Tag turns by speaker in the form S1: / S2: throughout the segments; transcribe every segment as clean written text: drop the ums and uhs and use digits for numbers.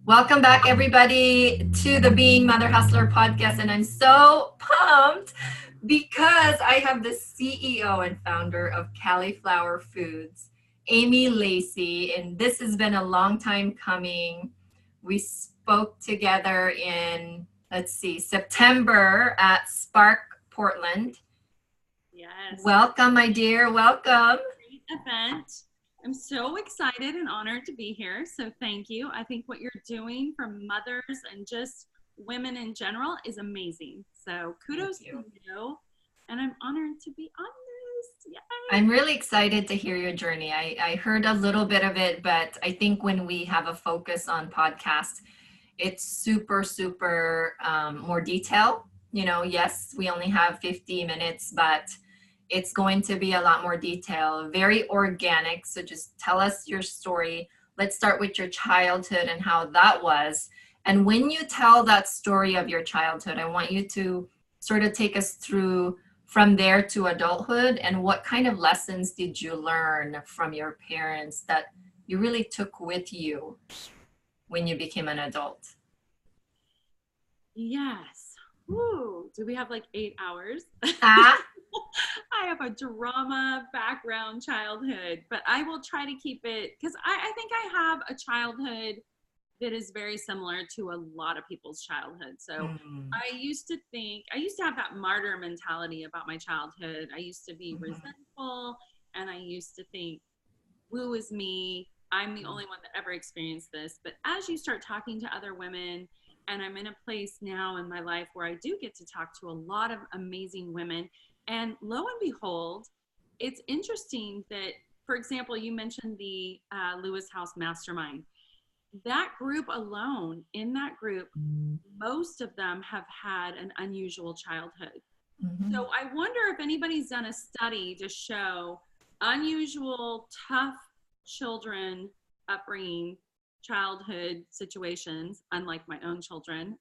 S1: Welcome back, everybody, to the Being Mother Hustler podcast. And I'm so pumped because I have the CEO and founder of Cali'flour Foods, Amy Lacey. And this has been a long time coming. We spoke together in, September at Spark Portland.
S2: Yes.
S1: Welcome, my dear. Welcome.
S2: Great event. I'm so excited and honored to be here. So thank you. I think what you're doing for mothers and just women in general is amazing. So kudos to you. And I'm honored to be on this. Yay.
S1: I'm really excited to hear your journey. I heard a little bit of it, but I think when we have a focus on podcast, it's super more detail. Yes, we only have 50 minutes, but it's going to be a lot more detail, very organic. So just tell us your story. Let's start with your childhood and how that was. And when you tell that story of your childhood, I want you to sort of take us through from there to adulthood, and what kind of lessons did you learn from your parents that you really took with you when you became an adult?
S2: Yes. Woo. Do we have like 8 hours? I have a drama background childhood, but I will try to keep it because I think I have a childhood that is very similar to a lot of people's childhood. So I used to have that martyr mentality about my childhood. I used to be resentful, and I used to think, woo is me. I'm the only one that ever experienced this. But as you start talking to other women, and I'm in a place now in my life where I do get to talk to a lot of amazing women, and lo and behold, it's interesting that, for example, you mentioned the Lewis House Mastermind. That group alone, in that group, most of them have had an unusual childhood. So I wonder if anybody's done a study to show unusual, tough children upbringing, childhood situations, unlike my own children.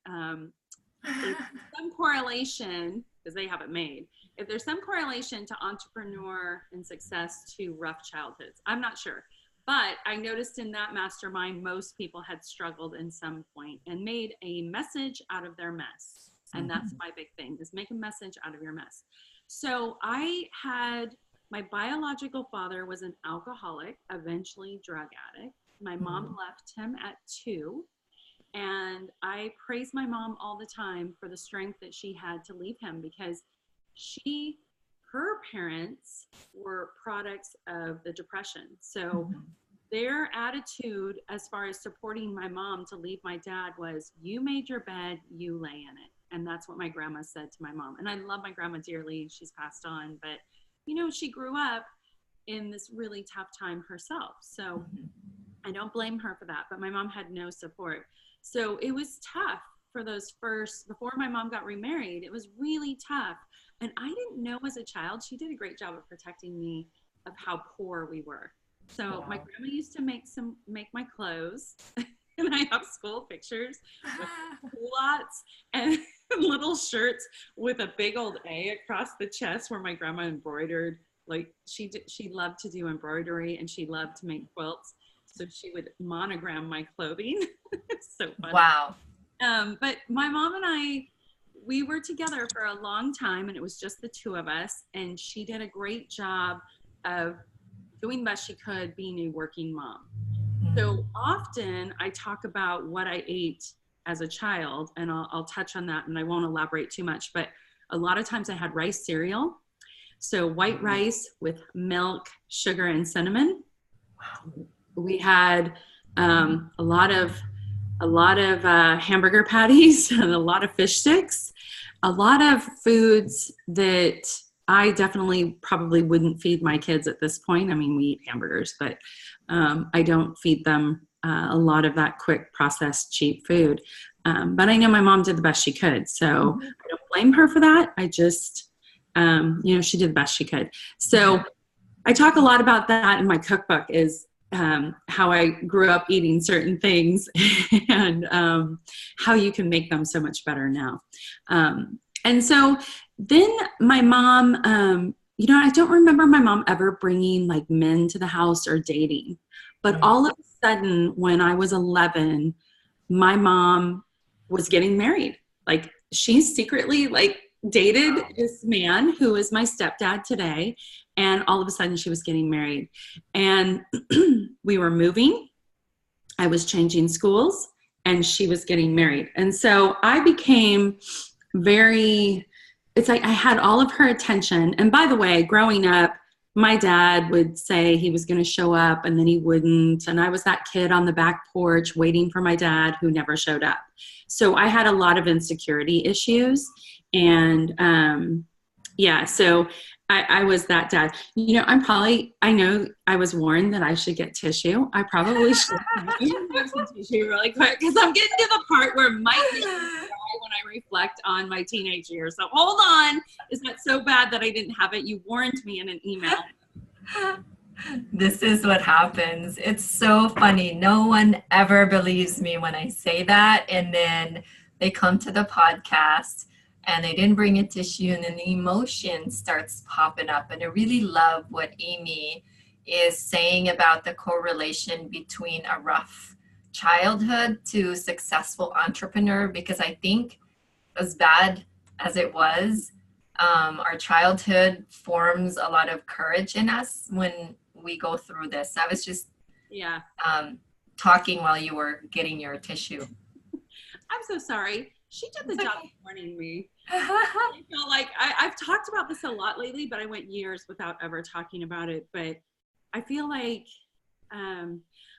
S2: There's some correlation, because they haven't made, if there's some correlation to entrepreneur and success to rough childhoods. I'm not sure. But I noticed in that mastermind, most people had struggled in some point and made a message out of their mess. And that's my big thing, is make a message out of your mess. So my biological father was an alcoholic, eventually drug addict. My mom left him at 2. And I praise my mom all the time for the strength that she had to leave him, because her parents were products of the Depression. So their attitude as far as supporting my mom to leave my dad was, you made your bed, you lay in it. And that's what my grandma said to my mom. And I love my grandma dearly. She's passed on, but she grew up in this really tough time herself. So I don't blame her for that, but my mom had no support. So it was tough for those before my mom got remarried. It was really tough. And I didn't know as a child, she did a great job of protecting me of how poor we were. So my grandma used to make my clothes, and I have school pictures with lots and little shirts with a big old A across the chest where my grandma embroidered. Like she loved to do embroidery, and she loved to make quilts. So she would monogram my clothing. It's so funny.
S1: Wow.
S2: But my mom and we were together for a long time, and it was just the two of us. And she did a great job of doing the best she could being a working mom. So often I talk about what I ate as a child, and I'll touch on that, and I won't elaborate too much, but a lot of times I had rice cereal. So white rice with milk, sugar, and cinnamon. We had a lot of hamburger patties and a lot of fish sticks, a lot of foods that I definitely probably wouldn't feed my kids at this point. I mean, we eat hamburgers, but I don't feed them a lot of that quick processed cheap food. But I know my mom did the best she could. So I don't blame her for that. I just, she did the best she could. So I talk a lot about that in my cookbook, is how I grew up eating certain things and how you can make them so much better now. And so then my mom, I don't remember my mom ever bringing like men to the house or dating. But all of a sudden, when I was 11, my mom was getting married. Like she secretly like dated this man who is my stepdad today. And all of a sudden she was getting married. And we were moving. I was changing schools and she was getting married. And so I became very, it's like I had all of her attention. And by the way, growing up, my dad would say he was going to show up and then he wouldn't. And I was that kid on the back porch waiting for my dad who never showed up. So I had a lot of insecurity issues. And so I was that dad. You know, I know I was warned that I should get tissue. I probably should have some tissue really quick because I'm getting to the part where my tissue when I reflect on my teenage years. So hold on. Is that so bad that I didn't have it? You warned me in an email.
S1: This is what happens. It's so funny. No one ever believes me when I say that. And then they come to the podcast and they didn't bring a tissue and then the emotion starts popping up. And I really love what Amy is saying about the correlation between a rough childhood to successful entrepreneur, because I think as bad as it was, our childhood forms a lot of courage in us when we go through this. I was just talking while you were getting your tissue.
S2: I'm so sorry. She did the job of warning me. I feel like I've talked about this a lot lately, but I went years without ever talking about it. But I feel like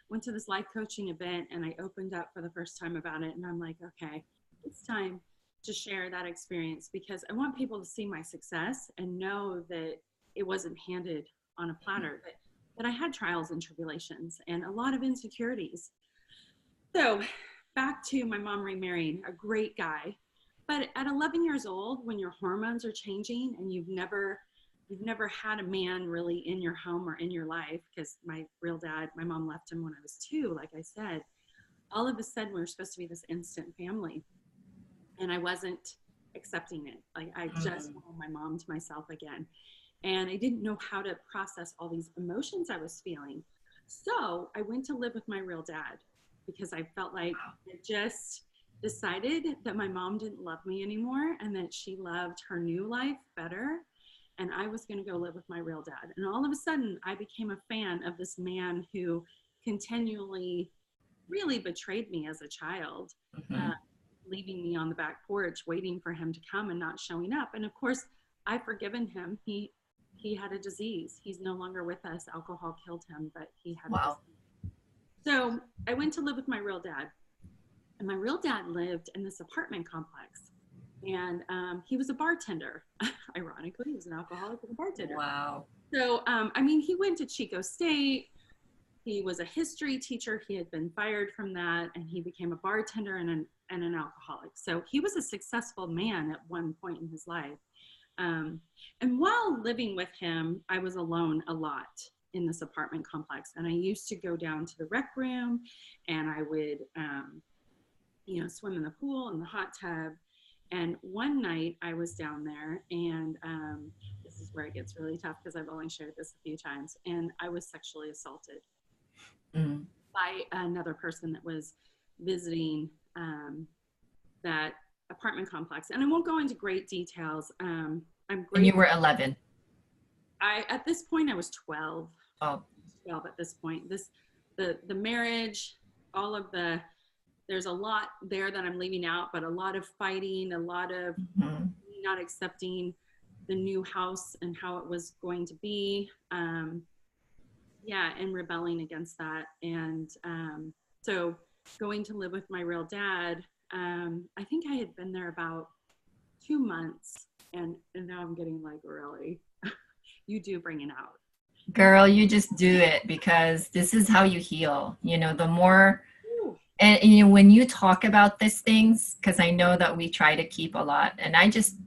S2: went to this life coaching event and I opened up for the first time about it. And I'm like, okay, it's time to share that experience because I want people to see my success and know that it wasn't handed on a platter, that I had trials and tribulations and a lot of insecurities. So back to my mom remarrying, a great guy. But at 11 years old, when your hormones are changing and you've never had a man really in your home or in your life, because my real dad, my mom left him when I was 2, like I said, all of a sudden we were supposed to be this instant family. And I wasn't accepting it. Like I just wanted my mom to myself again. And I didn't know how to process all these emotions I was feeling. So I went to live with my real dad because I felt like I just decided that my mom didn't love me anymore and that she loved her new life better. And I was going to go live with my real dad. And all of a sudden I became a fan of this man who continually really betrayed me as a child, leaving me on the back porch, waiting for him to come and not showing up. And of course I've forgiven him. He had a disease. He's no longer with us. Alcohol killed him, but he had a disease. So I went to live with my real dad. And my real dad lived in this apartment complex. And he was a bartender. Ironically, he was an alcoholic and a bartender.
S1: Wow.
S2: So, he went to Chico State. He was a history teacher. He had been fired from that. And he became a bartender and an alcoholic. So he was a successful man at one point in his life. And while living with him, I was alone a lot in this apartment complex. And I used to go down to the rec room and I would, swim in the pool and the hot tub. And one night I was down there and this is where it gets really tough because I've only shared this a few times. And I was sexually assaulted by another person that was visiting that apartment complex. And I won't go into great details. And you
S1: were 11.
S2: At this point I was 12.
S1: Oh.
S2: 12 at this point. The marriage, all of there's a lot there that I'm leaving out, but a lot of fighting, a lot of not accepting the new house and how it was going to be. And rebelling against that. And so going to live with my real dad, I think I had been there about 2 months and now I'm getting like, really, you do bring it out.
S1: Girl, you just do it because this is how you heal. The more, and when you talk about these things, because I know that we try to keep a lot, and I just,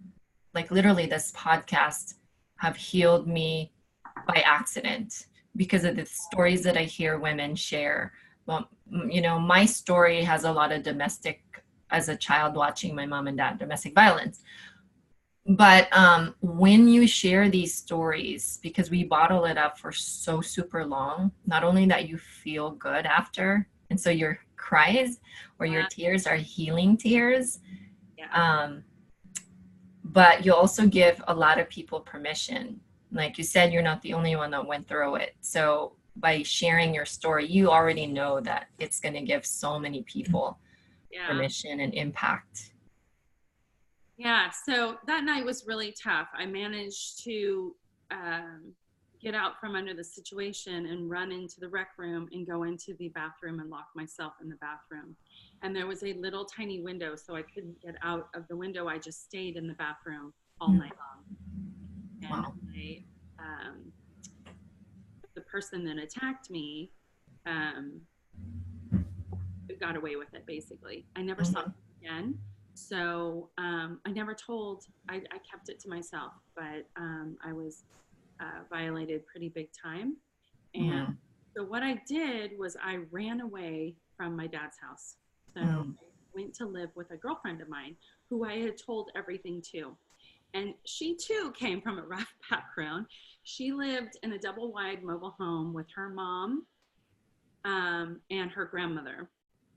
S1: like literally this podcast have healed me by accident because of the stories that I hear women share. Well, my story has a lot of domestic, as a child watching my mom and dad, domestic violence. But when you share these stories, because we bottle it up for so super long, not only that you feel good after, and so you're cries or your tears are healing tears.
S2: Yeah.
S1: But you also give a lot of people permission. Like you said, you're not the only one that went through it. So by sharing your story, you already know that it's going to give so many people
S2: Yeah.
S1: permission and impact.
S2: Yeah. So that night was really tough. I managed to get out from under the situation and run into the rec room and go into the bathroom and lock myself in the bathroom. And there was a little tiny window, so I couldn't get out of the window. I just stayed in the bathroom all night long. And
S1: Wow.
S2: the person that attacked me um, got away with it, basically. I never saw him again. So I never told, I kept it to myself, but I was violated pretty big time. And so what I did was I ran away from my dad's house. So I went to live with a girlfriend of mine who I had told everything to. And she too came from a rough background. She lived in a double wide mobile home with her mom and her grandmother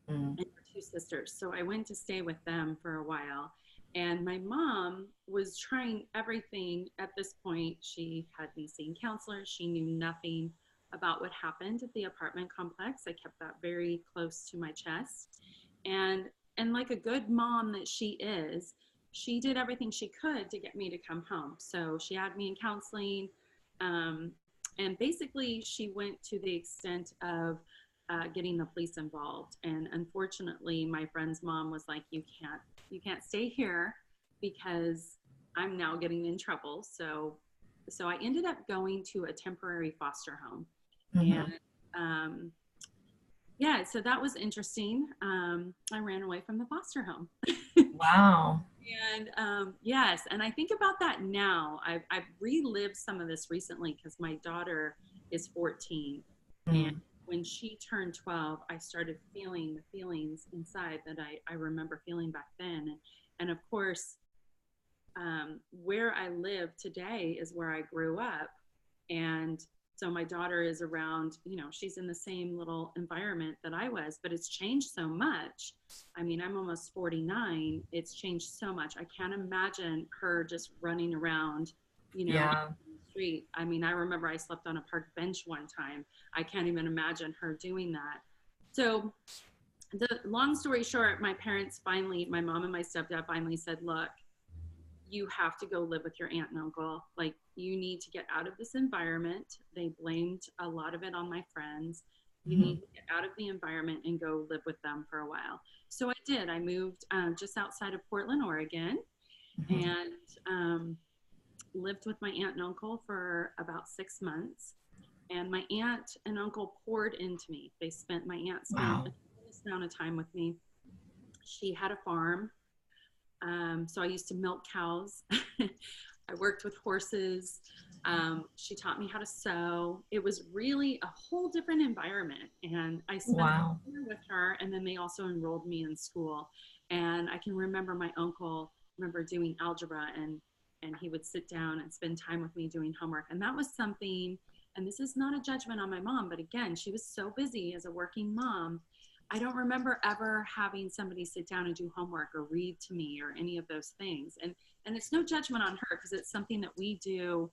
S2: and her two sisters. So I went to stay with them for a while. And my mom was trying everything at this point. She had me seeing counselors. She knew nothing about what happened at the apartment complex. I kept that very close to my chest. And like a good mom that she is, she did everything she could to get me to come home. So she had me in counseling. And basically, she went to the extent of getting the police involved. And unfortunately, my friend's mom was like, you can't stay here because I'm now getting in trouble. So I ended up going to a temporary foster home. And yeah, so that was interesting. I ran away from the foster home.
S1: Wow.
S2: And yes, and I think about that now. I've relived some of this recently because my daughter is 14. And when she turned 12, I started feeling the feelings inside that I remember feeling back then. And of course, where I live today is where I grew up. And so my daughter is around, she's in the same little environment that I was, but it's changed so much. I mean, I'm almost 49. It's changed so much. I can't imagine her just running around, on the street. I mean, I remember I slept on a park bench one time. I can't even imagine her doing that. So the long story short, my mom and my stepdad finally said, look, you have to go live with your aunt and uncle. Like, you need to get out of this environment. They blamed a lot of it on my friends. You need to get out of the environment and go live with them for a while. So I did. I moved just outside of Portland, Oregon, and lived with my aunt and uncle for about 6 months. And my aunt and uncle poured into me. My aunt spent a tremendous amount of time with me. She had a farm. So I used to milk cows. I worked with horses. She taught me how to sew. It was really a whole different environment. And I spent a year with her, and then they also enrolled me in school. And I can remember my uncle doing algebra, and he would sit down and spend time with me doing homework. And that was something, and this is not a judgment on my mom, but again, she was so busy as a working mom. I don't remember ever having somebody sit down and do homework or read to me or any of those things. And it's no judgment on her, because it's something that we do,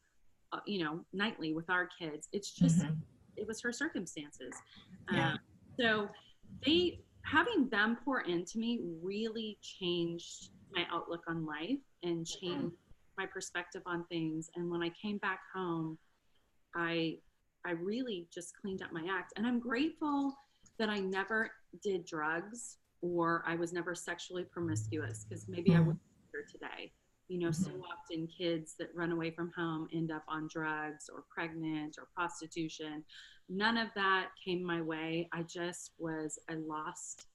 S2: nightly with our kids. It's just, it was her circumstances. So having them pour into me really changed my outlook on life and changed my perspective on things. And when I came back home, I really just cleaned up my act. And I'm grateful that I never did drugs, or I was never sexually promiscuous, because maybe I wouldn't be here today. So often kids that run away from home end up on drugs or pregnant or prostitution. None of that came my way. I just was a lost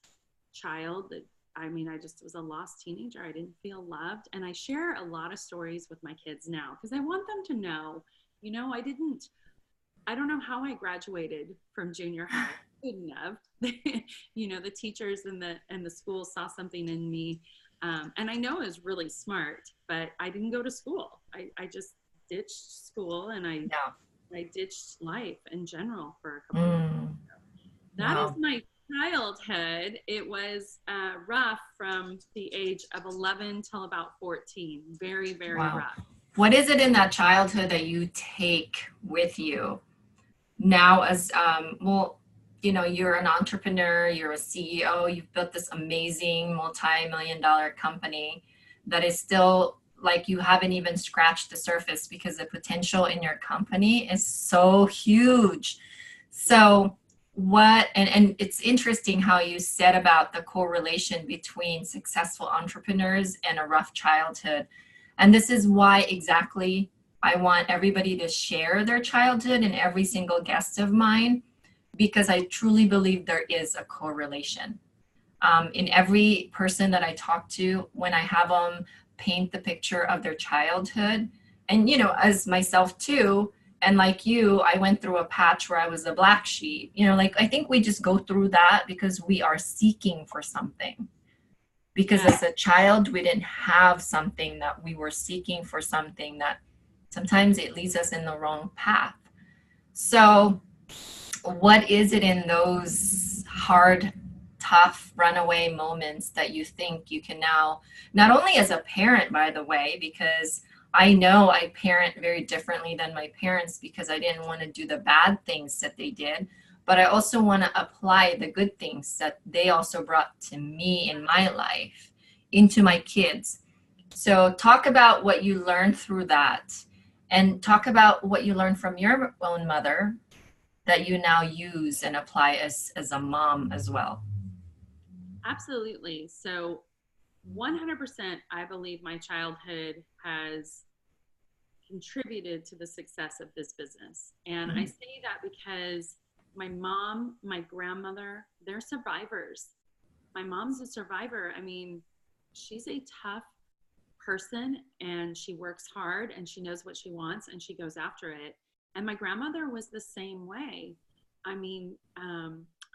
S2: child. I just was a lost teenager. I didn't feel loved. And I share a lot of stories with my kids now because I want them to know, I don't know how I graduated from junior high. Couldn't have. The teachers and the school saw something in me. And I know I was really smart, but I didn't go to school. I just ditched school, and I ditched life in general for a couple of years. That is childhood, it was rough from the age of 11 till about 14. Very, very
S1: Wow.
S2: rough.
S1: What is it in that childhood that you take with you now as, well, you're an entrepreneur, you're a CEO, you've built this amazing multi-million dollar company that is still like you haven't even scratched the surface because the potential in your company is so huge. So and it's interesting how you said about the correlation between successful entrepreneurs and a rough childhood. And this is why exactly I want everybody to share their childhood in every single guest of mine, because I truly believe there is a correlation. In every person that I talk to, when I have them paint the picture of their childhood, and as myself too, and like you, I went through a patch where I was a black sheep. Like I think we just go through that because we are seeking for something. Because as a child, we didn't have something that we were seeking for, something that sometimes it leads us in the wrong path. So what is it in those hard, tough runaway moments that you think you can now, not only as a parent, by the way, because I know I parent very differently than my parents because I didn't want to do the bad things that they did, but I also want to apply the good things that they also brought to me in my life into my kids. So talk about what you learned through that, and talk about what you learned from your own mother that you now use and apply as a mom as well.
S2: Absolutely. So 100%, I believe my childhood has contributed to the success of this business. And I say that because my mom, my grandmother, they're survivors. My mom's a survivor. I mean, she's a tough person and she works hard and she knows what she wants and she goes after it. And my grandmother was the same way. I mean,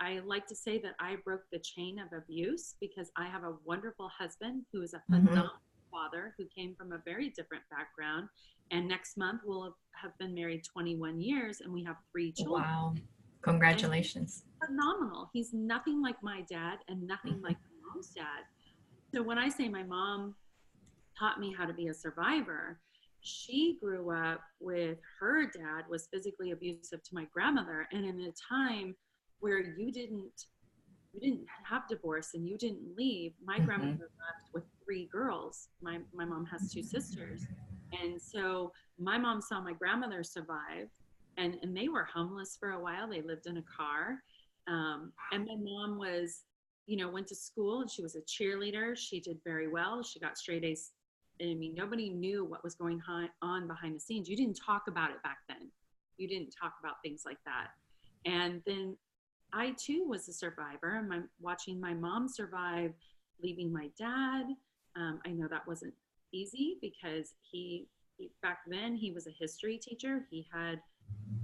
S2: I like to say that I broke the chain of abuse because I have a wonderful husband who is a phenomenal father who came from a very different background. And next month we'll have been married 21 years and we have 3 children.
S1: Wow. Congratulations.
S2: Phenomenal. He's nothing like my dad and nothing like my mom's dad. So when I say my mom taught me how to be a survivor, she grew up with her dad was physically abusive to my grandmother, and in a time where you didn't have divorce and you didn't leave, my grandmother left with 3 girls. My mom has 2 sisters, and so my mom saw my grandmother survive, and they were homeless for a while. They lived in a car, and my mom was, went to school and she was a cheerleader. She did very well. She got straight A's. I mean, nobody knew what was going on behind the scenes. You didn't talk about it back then. You didn't talk about things like that. And then I too was a survivor. Watching my mom survive, leaving my dad. I know that wasn't easy because he back then he was a history teacher. He had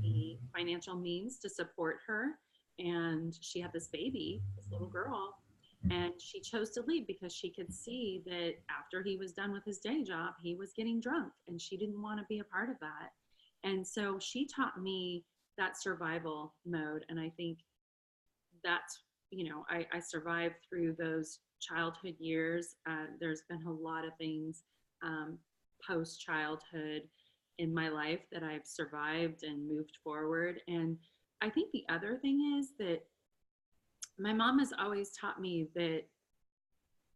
S2: the financial means to support her, and she had this baby, this little girl. And she chose to leave because she could see that after he was done with his day job, he was getting drunk and she didn't want to be a part of that. And so she taught me that survival mode. And I think that's, I survived through those childhood years. There's been a lot of things post-childhood in my life that I've survived and moved forward. And I think the other thing is that my mom has always taught me that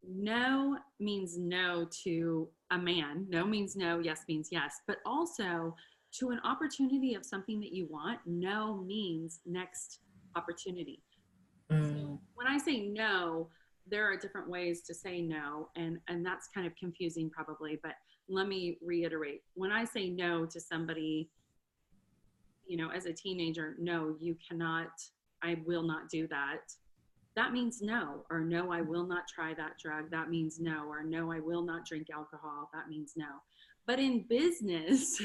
S2: no means no to a man. No means no, yes means yes. But also to an opportunity of something that you want, no means next opportunity. So when I say no, there are different ways to say no, and that's kind of confusing probably, but let me reiterate. When I say no to somebody, as a teenager, no, you cannot, I will not do that. That means no, or no, I will not try that drug. That means no, or no, I will not drink alcohol. That means no. But in business,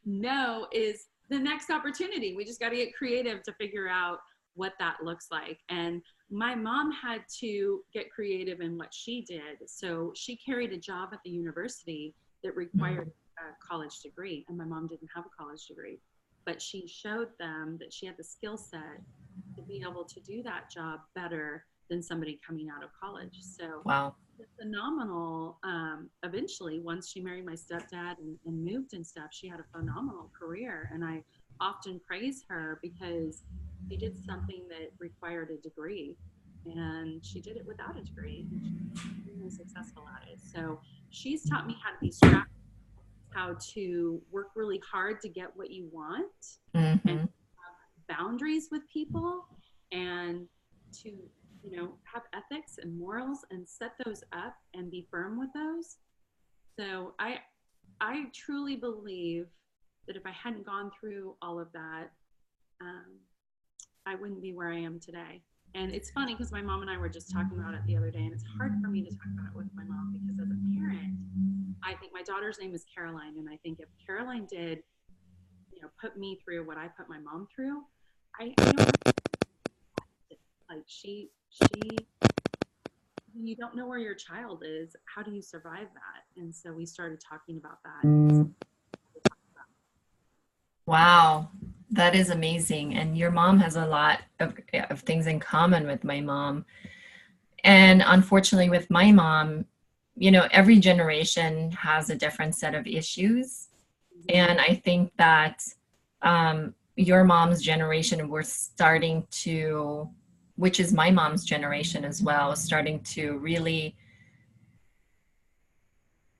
S2: no is the next opportunity. We just got to get creative to figure out what that looks like. And my mom had to get creative in what she did. So she carried a job at the university that required a college degree. And my mom didn't have a college degree, but she showed them that she had the skill set to be able to do that job better than somebody coming out of college. So
S1: Wow.
S2: phenomenal. Eventually, once she married my stepdad and moved and stuff, she had a phenomenal career. And I often praise her because she did something that required a degree, and she did it without a degree, and she's extremely successful at it. So she's taught me how to be strategic, how to work really hard to get what you want, and
S1: Mm-hmm.
S2: have boundaries with people, and to have ethics and morals and set those up and be firm with those. So I truly believe that if I hadn't gone through all of that, um, I wouldn't be where I am today. And it's funny because my mom and I were just talking about it the other day, and it's hard for me to talk about it with my mom because as a parent, I think my daughter's name is Caroline, and I think if Caroline did, put me through what I put my mom through, I don't like you don't know where your child is. How do you survive that? And so we started talking about that.
S1: Wow, that is amazing. And your mom has a lot of things in common with my mom. And unfortunately, with my mom, every generation has a different set of issues. And I think that your mom's generation, we're starting to, which is my mom's generation as well, starting to really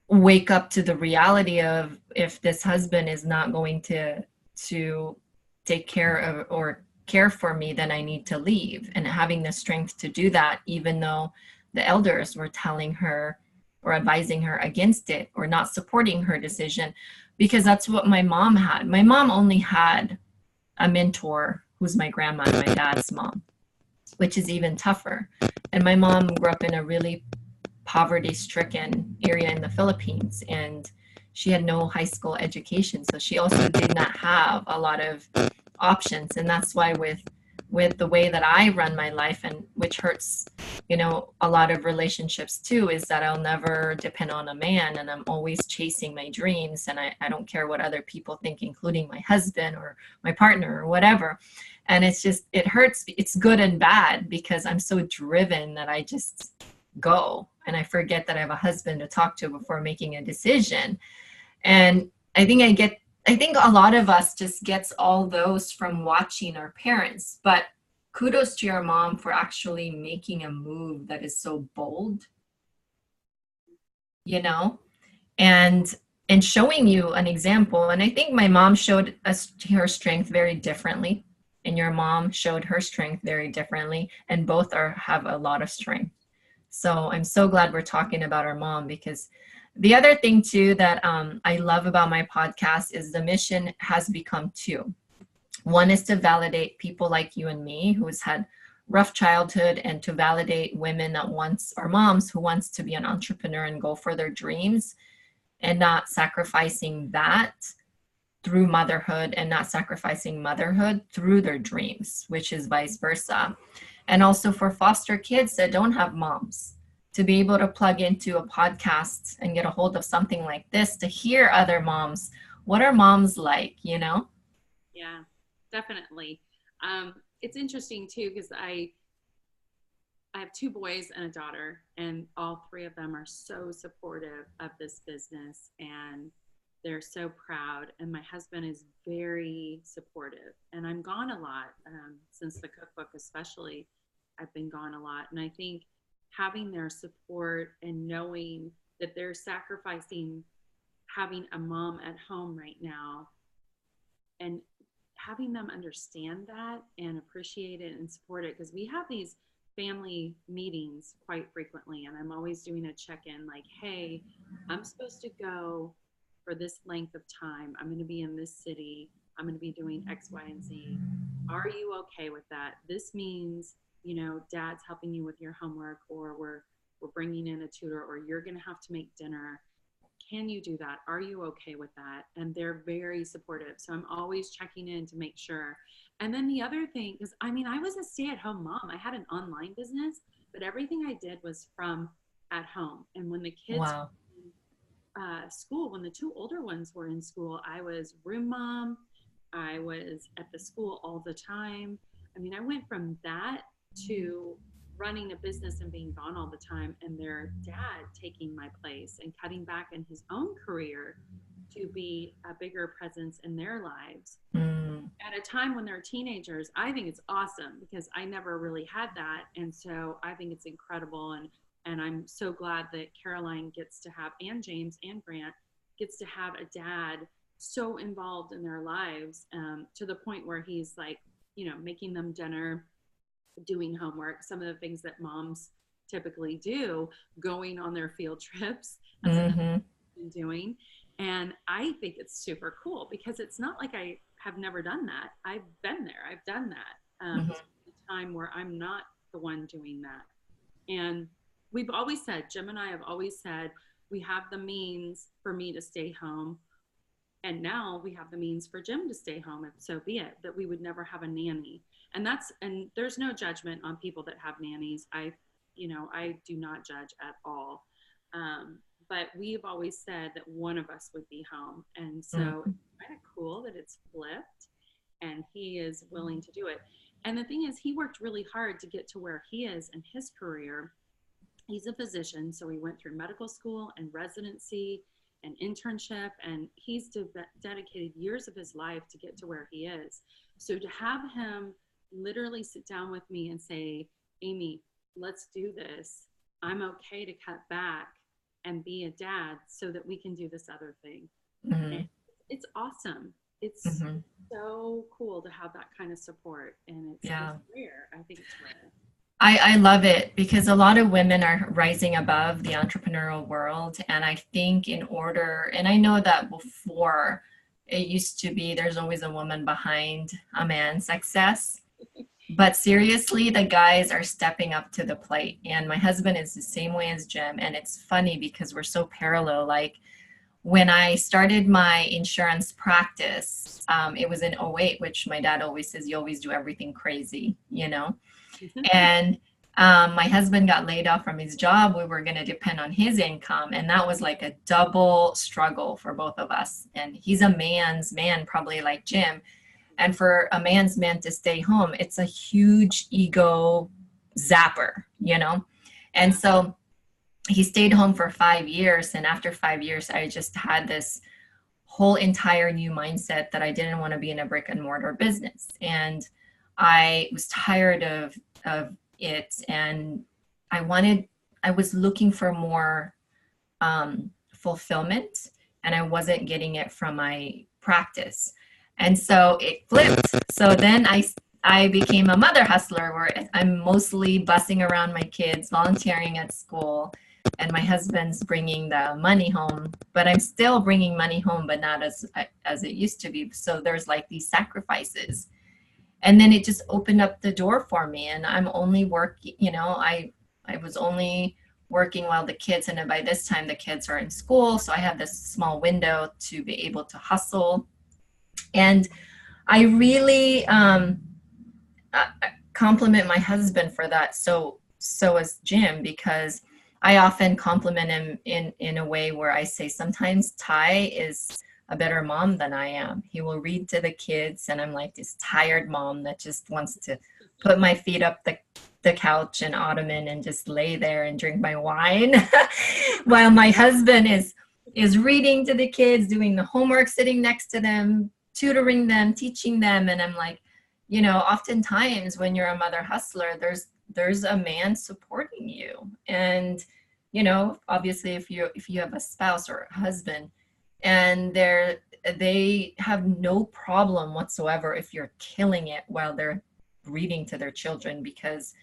S1: wake up to the reality of if this husband is not going to take care of or care for me, then I need to leave. And having the strength to do that, even though the elders were telling her or advising her against it or not supporting her decision, because that's what my mom had. My mom only had a mentor who's my grandma and my dad's mom, which is even tougher. And my mom grew up in a really poverty-stricken area in the Philippines, and she had no high school education, so she also did not have a lot of options. And that's why with the way that I run my life, and which hurts a lot of relationships too, is that I'll never depend on a man, and I'm always chasing my dreams, and I don't care what other people think, including my husband or my partner or whatever. And it hurts. It's good and bad because I'm so driven that I just go, and I forget that I have a husband to talk to before making a decision. And I think a lot of us just gets all those from watching our parents. But kudos to your mom for actually making a move that is so bold, you know, and showing you an example. And I think my mom showed us her strength very differently, and your mom showed her strength very differently, and both have a lot of strength. So I'm so glad we're talking about our mom, because the other thing too that I love about my podcast is the mission has become two. One is to validate people like you and me who's had rough childhood, and to validate women that wants, or moms who wants to be an entrepreneur and go for their dreams, and not sacrificing that through motherhood, and not sacrificing motherhood through their dreams, which is vice versa. And also for foster kids that don't have moms, to be able to plug into a podcast and get a hold of something like this, to hear other moms. What are moms like,
S2: Yeah, definitely. It's interesting too, because I have two boys and a daughter, and all three of them are so supportive of this business, and they're so proud. And my husband is very supportive, and I'm gone a lot since the cookbook, especially. I've been gone a lot, and I think having their support and knowing that they're sacrificing having a mom at home right now, and having them understand that and appreciate it and support it, because we have these family meetings quite frequently, and I'm always doing a check-in like, hey, I'm supposed to go for this length of time, I'm going to be in this city, I'm going to be doing X, Y, and Z. Are you okay with that? This means dad's helping you with your homework, or we're bringing in a tutor, or you're going to have to make dinner. Can you do that? Are you okay with that? And they're very supportive. So I'm always checking in to make sure. And then the other thing is, I was a stay-at-home mom. I had an online business, but everything I did was from at home. And when the kids
S1: Wow.
S2: were in school, when the two older ones were in school, I was room mom. I was at the school all the time. I mean, I went from that to running a business and being gone all the time, and their dad taking my place and cutting back in his own career to be a bigger presence in their lives
S1: Mm.
S2: at a time when they're teenagers. I think it's awesome because I never really had that. And so I think it's incredible. And I'm so glad that Caroline gets to have, and James and Grant gets to have a dad so involved in their lives, to the point where he's like, making them dinner, doing homework, some of the things that moms typically do, going on their field trips. That's another thing I've been doing. And I think it's super cool because it's not like I have never done that. I've been there. I've done that. It's a time where I'm not the one doing that. And we've always said, Jim and I have always said, we have the means for me to stay home. And now we have the means for Jim to stay home, if so be it, that we would never have a nanny. And there's no judgment on people that have nannies. I do not judge at all. But we've always said that one of us would be home. And so it's kind of cool that it's flipped and he is willing to do it. And the thing is, he worked really hard to get to where he is in his career. He's a physician, so he went through medical school and residency and internship, and he's dedicated years of his life to get to where he is. So to have him literally sit down with me and say, Amy, let's do this. I'm okay to cut back and be a dad so that we can do this other thing. And it's awesome. It's so cool to have that kind of support, and it's rare. I think it's rare.
S1: I love it because a lot of women are rising above the entrepreneurial world. And I think and I know that before it used to be, there's always a woman behind a man's success. But seriously, the guys are stepping up to the plate. And my husband is the same way as Jim. And it's funny because we're so parallel. Like when I started my insurance practice, it was in '08, which my dad always says, you always do everything crazy, And my husband got laid off from his job. We were going to depend on his income. And that was like a double struggle for both of us. And he's a man's man, probably like Jim. And for a man's man to stay home, it's a huge ego zapper, And so he stayed home for 5 years. And after 5 years, I just had this whole entire new mindset that I didn't want to be in a brick and mortar business. And I was tired of it. And I was looking for more fulfillment, and I wasn't getting it from my practice. And so it flipped. So then I became a mother hustler where I'm mostly bussing around my kids, volunteering at school, and my husband's bringing the money home, but I'm still bringing money home, but not as it used to be. So there's like these sacrifices. And then it just opened up the door for me. And I'm only working, I was only working while the kids, and then by this time the kids are in school. So I have this small window to be able to hustle. And I really compliment my husband for that. So is Jim, because I often compliment him in a way where I say sometimes Ty is a better mom than I am. He will read to the kids, and I'm like this tired mom that just wants to put my feet up the couch and ottoman and just lay there and drink my wine while my husband is reading to the kids, doing the homework, sitting next to them, tutoring them, teaching them. And I'm like, oftentimes when you're a mother hustler, there's a man supporting you. And, obviously if you have a spouse or a husband, and they have no problem whatsoever if you're killing it while they're reading to their children, because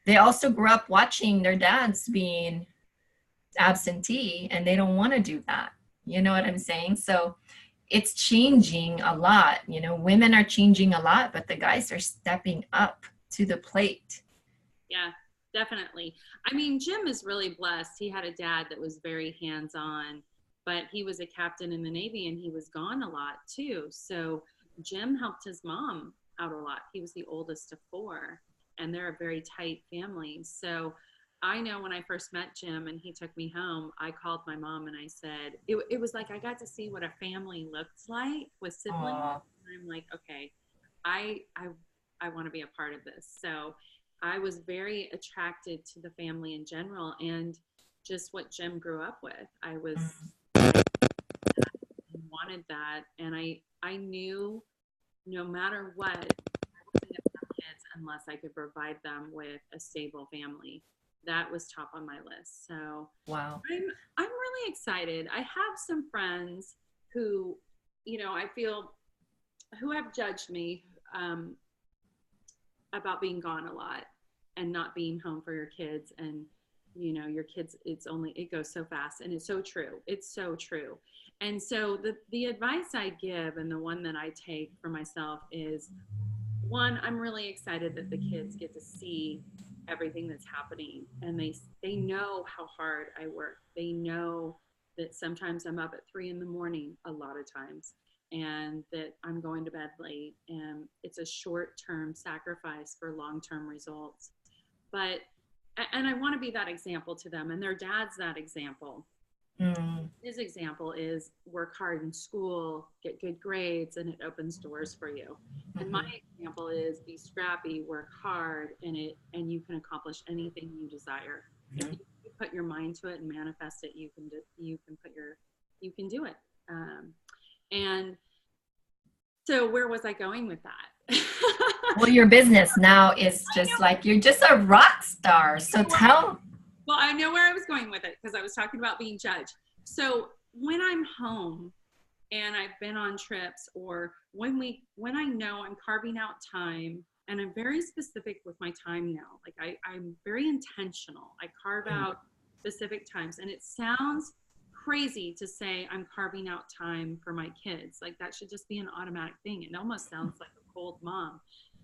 S1: they also grew up watching their dads being absentee, and they don't want to do that. You know what I'm saying? So it's changing a lot. Women are changing a lot, but the guys are stepping up to the plate.
S2: Yeah, definitely. I mean, Jim is really blessed. He had a dad that was very hands-on, but he was a captain in the Navy and he was gone a lot too. So Jim helped his mom out a lot. He was the oldest of 4, and they're a very tight family. So I know when I first met Jim and he took me home, I called my mom and I said, it was like I got to see what a family looks like with siblings. And I'm like, okay, I I want to be a part of this. So I was very attracted to the family in general and just what Jim grew up with. I was wanted that, and I knew no matter what, I wasn't going to have kids unless I could provide them with a stable family. That was top on my list. So
S1: Wow.
S2: I'm really excited. I have some friends who, I feel who have judged me about being gone a lot and not being home for your kids. And your kids, it goes so fast, and it's so true. It's so true. And so the advice I give, and the one that I take for myself, is one, I'm really excited that the kids get to see everything that's happening, and they know how hard I work. They know that sometimes I'm up at 3 a.m, a lot of times, and that I'm going to bed late, and it's a short-term sacrifice for long-term results. And I want to be that example to them, and their dad's that example. His example is work hard in school, get good grades, and it opens doors for you. And my example is be scrappy, work hard, and you can accomplish anything you desire. If you put your mind to it and manifest it, you can do it. And so where was I going with that?
S1: Well, your business now is just like, you're just a rock star. So tell.
S2: Well, I know where I was going with it, because I was talking about being judged. So when I'm home and I've been on trips, or when I know I'm carving out time, and I'm very specific with my time now, like I'm very intentional. I carve out specific times, and it sounds crazy to say I'm carving out time for my kids. Like that should just be an automatic thing. It almost sounds like a cold mom.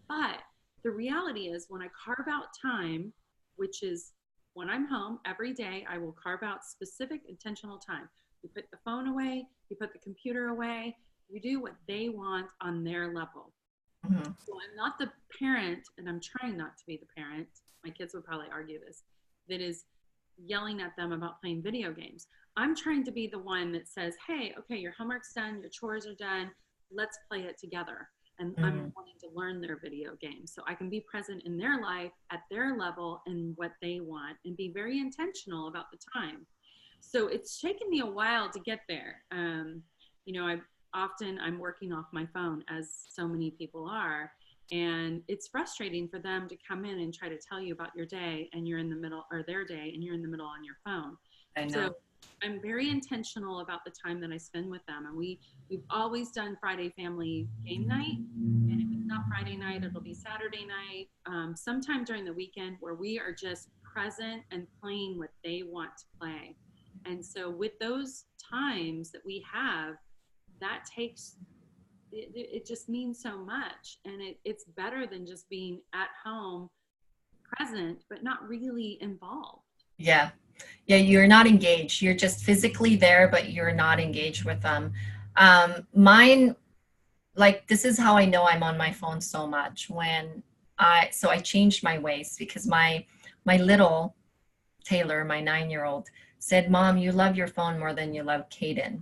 S2: But the reality is, when I carve out time, which is when I'm home every day, I will carve out specific intentional time. You put the phone away, you put the computer away, you do what they want on their level. So I'm not the parent, and I'm trying not to be the parent, my kids would probably argue this, that is yelling at them about playing video games. I'm trying to be the one that says, hey, okay, your homework's done, your chores are done, let's play it together. And I'm wanting to learn their video games so I can be present in their life at their level and what they want, and be very intentional about the time. So it's taken me a while to get there. I'm working off my phone, as so many people are, and it's frustrating for them to come in and try to tell you about your day, and you're in the middle, or their day, and you're in the middle on your phone.
S1: I know.
S2: So I'm very intentional about the time that I spend with them. And we've always done Friday family game night. And if it's not Friday night, it'll be Saturday night, sometime during the weekend, where we are just present and playing what they want to play. And so with those times that we have, that takes, it just means so much. And it's better than just being at home present, but not really involved.
S1: Yeah. Yeah, you're not engaged. You're just physically there, but you're not engaged with them. Mine, like, this is how I know I'm on my phone so much. I changed my ways, because my little Taylor, my 9-year-old, said, Mom, you love your phone more than you love Caden.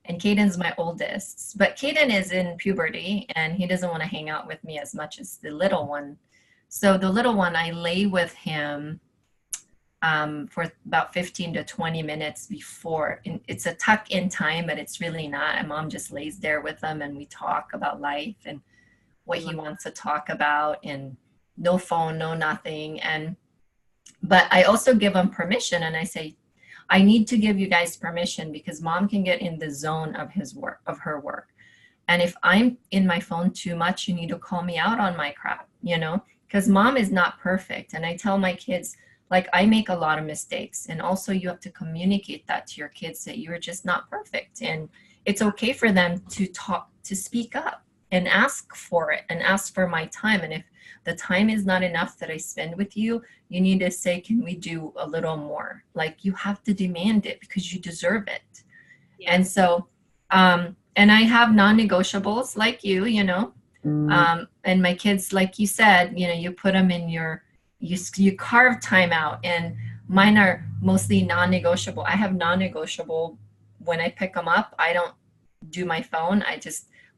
S1: And Caden's my oldest, but Caden is in puberty, and he doesn't want to hang out with me as much as the little one. So the little one, I lay with him for about 15 to 20 minutes before. And it's a tuck in time, but it's really not. And Mom just lays there with him, and we talk about life and what he wants to talk about, and no phone, no nothing. But I also give him permission, and I say, I need to give you guys permission, because Mom can get in the zone of her work. And if I'm in my phone too much, you need to call me out on my crap, because Mom is not perfect. And I tell my kids, like, I make a lot of mistakes. And also you have to communicate that to your kids, that you're just not perfect. And it's okay for them to speak up and ask for it, and ask for my time. And if the time is not enough that I spend with you, you need to say, can we do a little more? Like, you have to demand it, because you deserve it. Yeah. And so, and I have non-negotiables like you and my kids, like you said, you put them in you carve time out, and mine are mostly non-negotiable. I have non-negotiable. When I pick them up, I don't do my phone.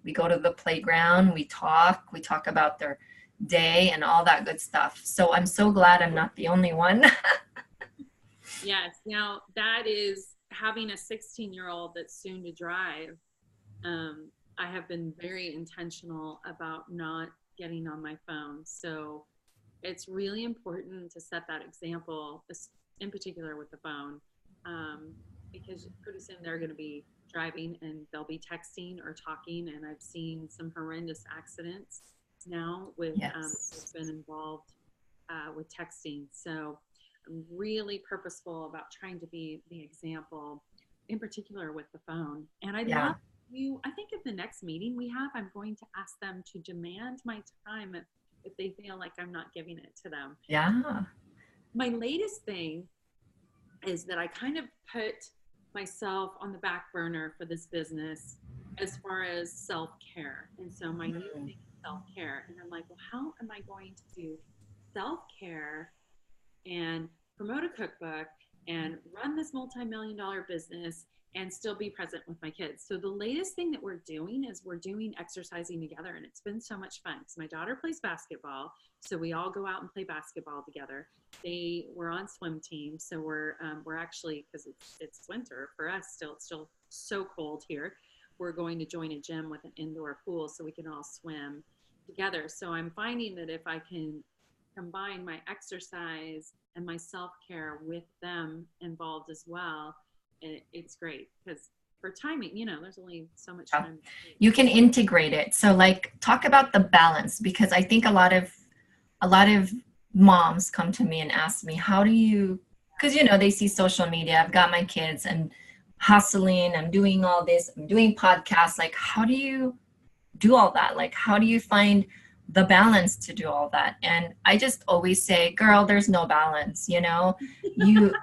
S1: We go to the playground, we talk about day and all that good stuff. So I'm so glad I'm not the only one.
S2: Yes. Now that is having a 16-year-old that's soon to drive. I have been very intentional about not getting on my phone. So it's really important to set that example, in particular with the phone, um, because pretty soon they're going to be driving and they'll be texting or talking. And I've seen some horrendous accidents now with
S1: Yes.
S2: who've been involved with texting. So I'm really purposeful about trying to be the example, in particular with the phone. And I
S1: Yeah.
S2: love you. I think at the next meeting we have, I'm going to ask them to demand my time if they feel like I'm not giving it to them.
S1: Yeah.
S2: My latest thing is that I kind of put myself on the back burner for this business as far as self-care. And so my new
S1: Mm.
S2: thing is self-care. And I'm like, well, how am I going to do self-care and promote a cookbook and run this multi-million dollar business and still be present with my kids? So the latest thing that we're doing is we're doing exercising together, and it's been so much fun because my daughter plays basketball, so we all go out and play basketball together. We're on swim team, so we're actually, because it's winter for us still, it's still so cold here, we're going to join a gym with an indoor pool so we can all swim together. So I'm finding that if I can combine my exercise and my self-care with them involved as well, it's great because for timing, there's only so much
S1: Yeah.
S2: time.
S1: You can integrate it. So like talk about the balance, because I think a lot of moms come to me and ask me, how do you, because they see social media, I've got my kids and hustling, I'm doing all this, I'm doing podcasts, like how do you do all that? Like how do you find the balance to do all that? And I just always say, girl, there's no balance, you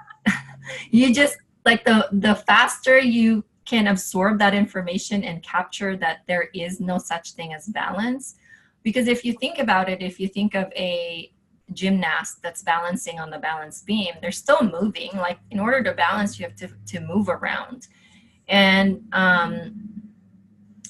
S1: you just like the faster you can absorb that information and capture that there is no such thing as balance. Because if you think about it, if you think of a gymnast that's balancing on the balance beam, they're still moving. Like in order to balance, you have to move around. And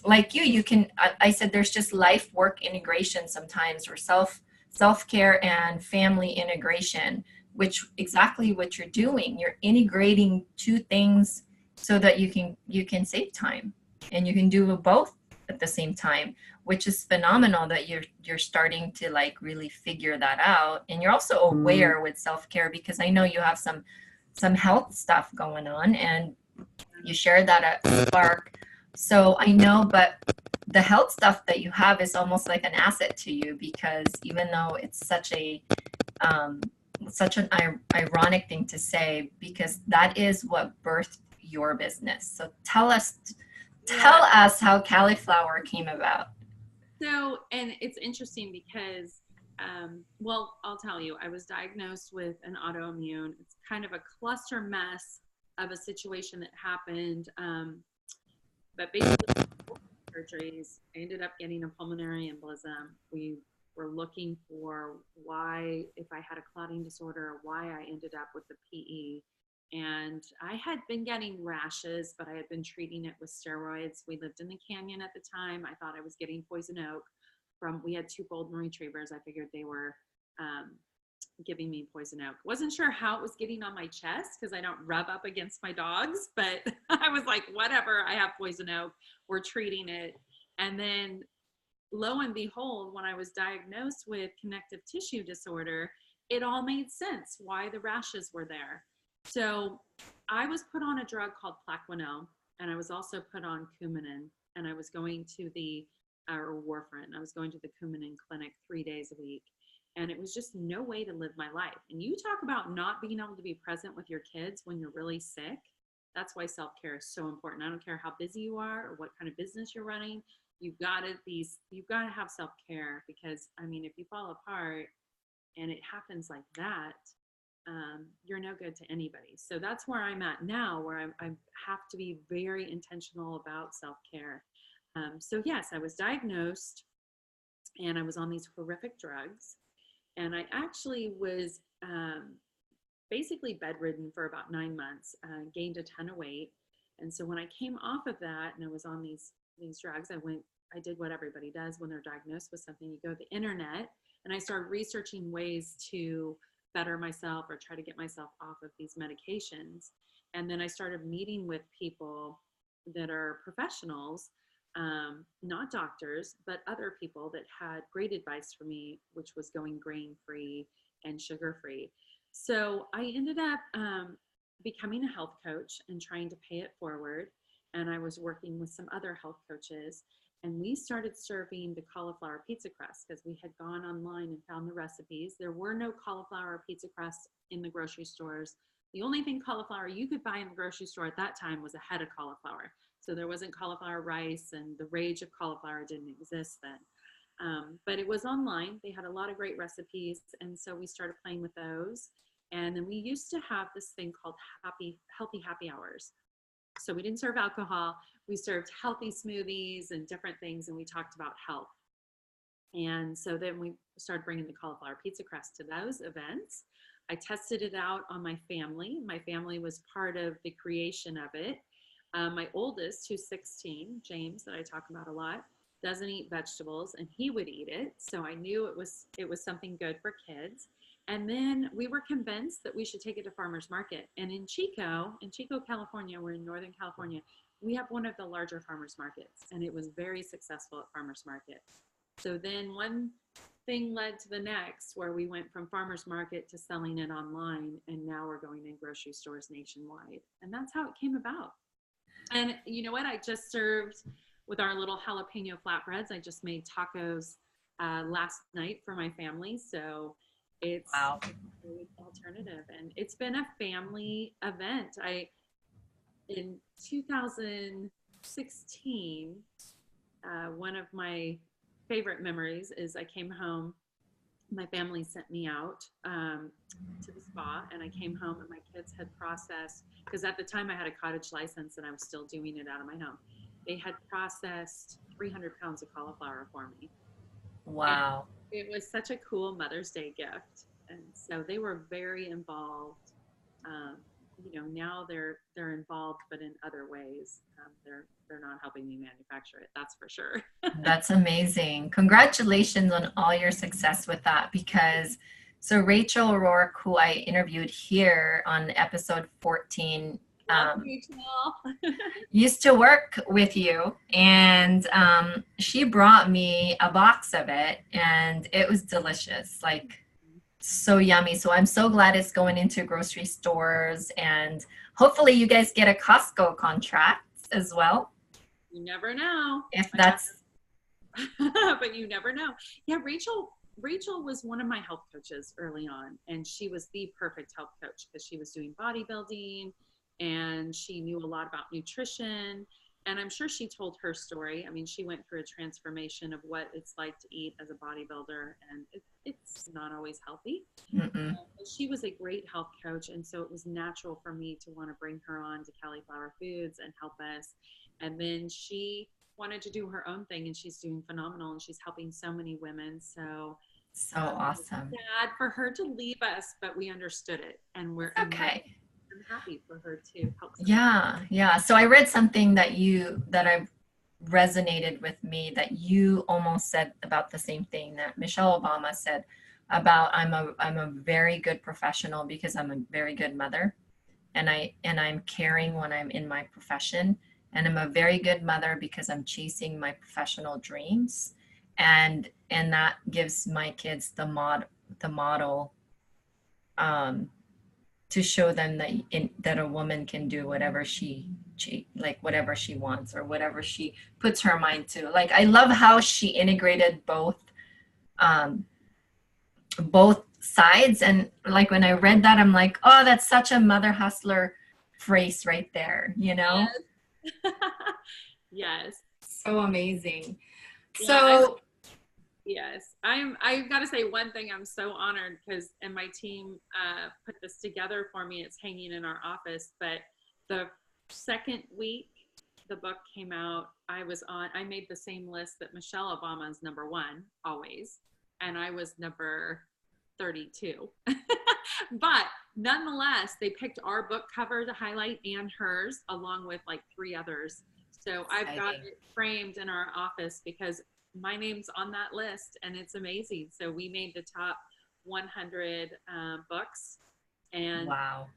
S1: like you can, I said there's just life work integration sometimes, or self-care and family integration, which exactly what you're doing. You're integrating two things so that you can save time and you can do both at the same time, which is phenomenal that you're starting to like really figure that out. And you're also aware with self-care, because I know you have some health stuff going on and you shared that at Spark. So I know, but the health stuff that you have is almost like an asset to you, because even though it's um, such an ironic thing to say, because that is what birthed your business. So tell
S2: Yeah.
S1: us how Cali'flour came about.
S2: So, and it's interesting because, well, I'll tell you, I was diagnosed with an autoimmune. It's kind of a cluster mess of a situation that happened. But basically, surgeries, I ended up getting a pulmonary embolism. We were looking for why, if I had a clotting disorder, why I ended up with the PE. And I had been getting rashes, but I had been treating it with steroids. We lived in the canyon at the time. I thought I was getting poison oak we had two golden retrievers. I figured they were giving me poison oak. Wasn't sure how it was getting on my chest because I don't rub up against my dogs, but I was like, whatever, I have poison oak. We're treating it. And then lo and behold, when I was diagnosed with connective tissue disorder, it all made sense why the rashes were there. So I was put on a drug called Plaquenil, and I was also put on Coumadin, and I was going to or warfarin. I was going to the Coumadin clinic 3 days a week. And it was just no way to live my life. And you talk about not being able to be present with your kids when you're really sick. That's why self-care is so important. I don't care how busy you are or what kind of business you're running. You've got to have self-care, because I mean, if you fall apart and it happens like that, you're no good to anybody. So that's where I'm at now, where I have to be very intentional about self-care. So yes, I was diagnosed and I was on these horrific drugs. And I actually was basically bedridden for about 9 months, gained a ton of weight. And so when I came off of that and I was on these drugs, I did what everybody does when they're diagnosed with something. You go to the internet And I started researching ways to better myself or try to get myself off of these medications. And then I started meeting with people that are professionals, not doctors, but other people that had great advice for me, which was going grain-free and sugar-free. So I ended up becoming a health coach and trying to pay it forward. And I was working with some other health coaches, and we started serving the cauliflower pizza crust because we had gone online and found the recipes. There were no cauliflower pizza crusts in the grocery stores. The only thing cauliflower you could buy in the grocery store at that time was a head of cauliflower. So there wasn't cauliflower rice, and the rage of cauliflower didn't exist then. But it was online. They had a lot of great recipes, and so we started playing with those. And then we used to have this thing called healthy happy hours. So we didn't serve alcohol. We served healthy smoothies and different things, and we talked about health. And so then we started bringing the cauliflower pizza crust to those events. I tested it out on my family. My family was part of the creation of it. My oldest, who's 16, James, that I talk about a lot, doesn't eat vegetables, and he would eat it. So I knew it was something good for kids. And then we were convinced that we should take it to farmers market. And in Chico, California, we're in Northern California, we have one of the larger farmers markets, and it was very successful at farmers market. So then one thing led to the next, where we went from farmers market to selling it online, and now we're going in grocery stores nationwide. And that's how it came about. And you know what? I just served with our little jalapeno flatbreads. I just made tacos last night for my family. So it's
S1: Wow.
S2: a great alternative. And it's been a family event. In 2016, one of my favorite memories is I came home. My family sent me out to the spa, and I came home, and my kids had processed, because at the time I had a cottage license and I was still doing it out of my home. They had processed 300 pounds of cauliflower for me.
S1: Wow.
S2: And it was such a cool Mother's Day gift. And so they were very involved. Now they're involved, but in other ways. They're not helping me manufacture it. That's for sure.
S1: That's amazing. Congratulations on all your success with that, because so Rachel O'Rourke, who I interviewed here on episode 14, used to work with you, and she brought me a box of it, and it was delicious, like so yummy. So I'm so glad it's going into grocery stores, and hopefully you guys get a Costco contract as well.
S2: You never know.
S1: If that's
S2: but you never know. Yeah, Rachel was one of my health coaches early on, and she was the perfect health coach because she was doing bodybuilding, and she knew a lot about nutrition. And I'm sure she told her story. I mean, she went through a transformation of what it's like to eat as a bodybuilder, and it's not always healthy. She was a great health coach, and so it was natural for me to want to bring her on to Cali'flour Foods and help us. And then she wanted to do her own thing, and she's doing phenomenal, and she's helping so many women. So
S1: awesome.
S2: Sad for her to leave us, but we understood it, and we're
S1: okay.
S2: I'm happy for her to help.
S1: Yeah. So I read something that I resonated with me, that you almost said about the same thing that Michelle Obama said about I'm a very good professional because I'm a very good mother, and I'm caring when I'm in my profession, and I'm a very good mother because I'm chasing my professional dreams, and that gives my kids the model to show them that a woman can do whatever she whatever she wants or whatever she puts her mind to. Like, I love how she integrated both sides. And like, when I read that, I'm like, oh, that's such a mother hustler phrase right there,
S2: Yes. Yes.
S1: So amazing.
S2: Yeah,
S1: so
S2: I've got to say one thing. I'm so honored and my team put this together for me. It's hanging in our office, but the second week the book came out, I made the same list that Michelle Obama is number 1 always, and I was number 32. But nonetheless, they picked our book cover to highlight and hers, along with like 3 others. So I've got it framed in our office because my name's on that list, and it's amazing. So we made the top 100 books, and
S1: Wow.